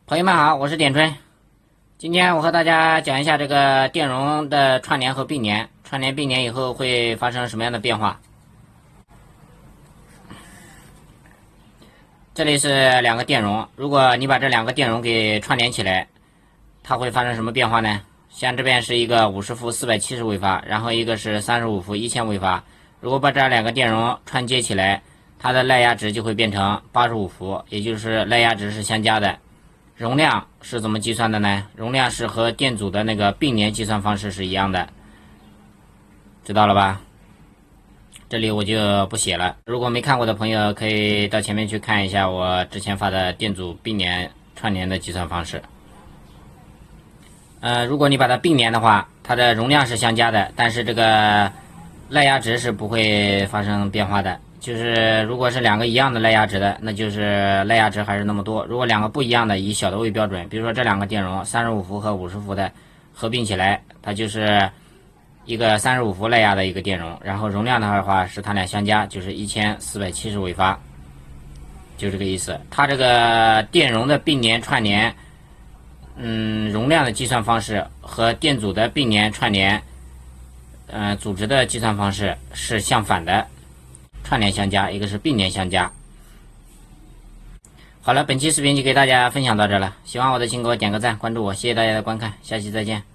朋友们好，我是点春。今天我和大家讲一下这个电容的串联和并联，串联并联以后会发生什么样的变化。这里是两个电容，如果你把这两个电容给串联起来，它会发生什么变化呢？像这边是一个50伏470微发，然后一个是35伏1000微发。如果把这两个电容串接起来，它的耐压值就会变成85伏，也就是耐压值是相加的。容量是怎么计算的呢？容量是和电阻的那个并联计算方式是一样的，知道了吧？这里我就不写了。如果没看过的朋友，可以到前面去看一下我之前发的电阻并联串联的计算方式。如果你把它并联的话，它的容量是相加的，但是这个耐压值是不会发生变化的。就是如果是两个一样的耐压值的，那就是耐压值还是那么多。如果两个不一样的，以小的为标准，比如说这两个电容35伏和50伏的合并起来，它就是一个35伏耐压的一个电容，然后容量的话是它俩相加，就是1470微发，就这个意思。它这个电容的并联串联，容量的计算方式和电阻的并联串联，组织的计算方式是相反的。串联相加，一个是并联相加。好了，本期视频就给大家分享到这了，喜欢我的请给我点个赞，关注我，谢谢大家的观看，下期再见。